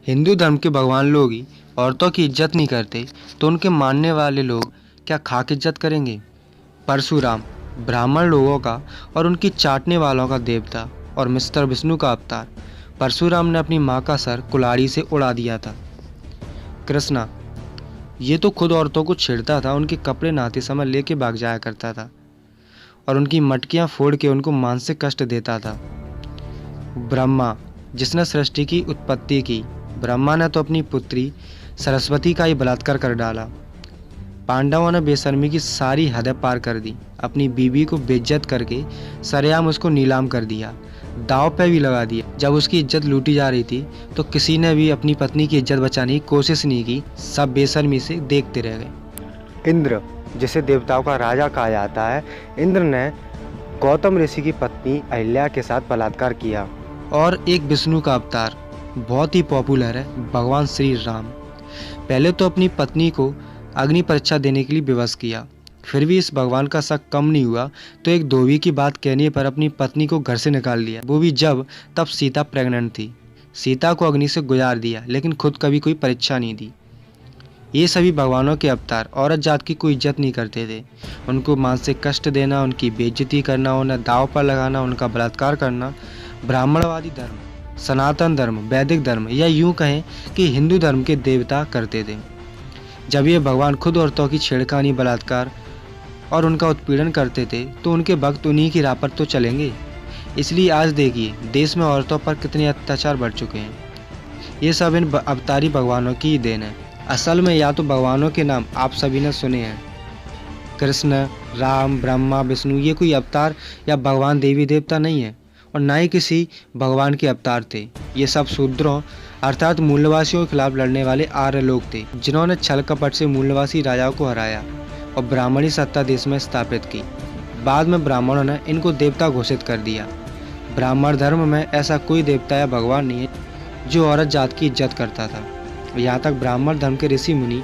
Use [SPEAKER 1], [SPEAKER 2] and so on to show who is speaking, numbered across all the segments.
[SPEAKER 1] हिंदू धर्म के भगवान लोग ही औरतों की इज्जत नहीं करते तो उनके मानने वाले लोग क्या खाक इज्जत करेंगे। परशुराम ब्राह्मण लोगों का और उनकी चाटने वालों का देवता और मिस्टर विष्णु का अवतार। परशुराम ने अपनी माँ का सर कुल्हाड़ी से उड़ा दिया था। कृष्णा ये तो खुद औरतों को छेड़ता था, उनके कपड़े नहाते समय लेके भाग जाया करता था और उनकी मटकियाँ फोड़ के उनको मानसिक कष्ट देता था। ब्रह्मा जिसने सृष्टि की उत्पत्ति की, ब्रह्मा ने तो अपनी पुत्री सरस्वती का ही बलात्कार कर डाला। पांडवों ने बेशर्मी की सारी हदें पार कर दी, अपनी बीवी को बेइज्जत करके सरेआम उसको नीलाम कर दिया, दांव पे भी लगा दिया। जब उसकी इज्जत लूटी जा रही थी तो किसी ने भी अपनी पत्नी की इज्जत बचाने की कोशिश नहीं की, सब बेशर्मी से देखते रह गए।
[SPEAKER 2] इंद्र जिसे देवताओं का राजा कहा जाता है, इंद्र ने गौतम ऋषि की पत्नी अहिल्या के साथ बलात्कार किया।
[SPEAKER 1] और एक विष्णु का अवतार बहुत ही पॉपुलर है, भगवान श्री राम। पहले तो अपनी पत्नी को अग्नि परीक्षा देने के लिए विवश किया, फिर भी इस भगवान का शक कम नहीं हुआ तो एक धोबी की बात कहने पर अपनी पत्नी को घर से निकाल लिया, वो भी जब तब सीता प्रेग्नेंट थी। सीता को अग्नि से गुजार दिया लेकिन खुद कभी कोई परीक्षा नहीं दी। ये सभी भगवानों के अवतार औरत जात की कोई इज्जत नहीं करते थे। उनको मानसिक कष्ट देना, उनकी बेइज्जती करना, उन्हें दाव पर लगाना, उनका बलात्कार करना ब्राह्मणवादी धर्म, सनातन धर्म, वैदिक धर्म या यूं कहें कि हिंदू धर्म के देवता करते थे। जब ये भगवान खुद औरतों की छेड़खानी, बलात्कार और उनका उत्पीड़न करते थे तो उनके भक्त उन्हीं की राह पर तो चलेंगे। इसलिए आज देखिए देश में औरतों पर कितने अत्याचार बढ़ चुके हैं। ये सब इन अवतारी भगवानों की ही देन है। असल में या तो भगवानों के नाम आप सभी ने सुने हैं, कृष्ण, राम, ब्रह्मा, विष्णु, ये कोई अवतार या भगवान देवी देवता नहीं है और ना ही किसी भगवान के अवतार थे। ये सब शूद्रों अर्थात मूल्यवासियों के खिलाफ लड़ने वाले आर्य लोग थे, जिन्होंने छल कपट से मूल्यवासी राजाओं को हराया और ब्राह्मणी सत्ता देश में स्थापित की। बाद में ब्राह्मणों ने इनको देवता घोषित कर दिया। ब्राह्मण धर्म में ऐसा कोई देवता या भगवान नहीं है जो औरत जात की इज्जत करता था। यहाँ तक ब्राह्मण धर्म के ऋषि मुनि,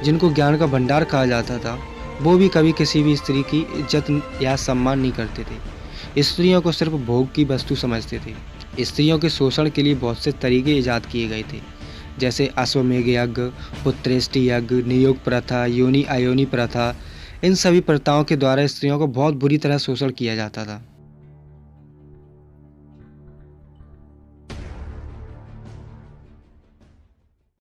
[SPEAKER 1] जिनको ज्ञान का भंडार कहा जाता था, वो भी कभी किसी भी स्त्री की इज्जत या सम्मान नहीं करते थे। स्त्रियों को सिर्फ भोग की वस्तु समझते थे। स्त्रियों के शोषण के लिए बहुत से तरीके ईजाद किए गए थे, जैसे अश्वमेघ यज्ञ, पुत्रेष्टि यज्ञ, नियोग प्रथा, योनि अयोनि प्रथा। इन सभी प्रथाओं के द्वारा स्त्रियों को बहुत बुरी तरह शोषण किया जाता था।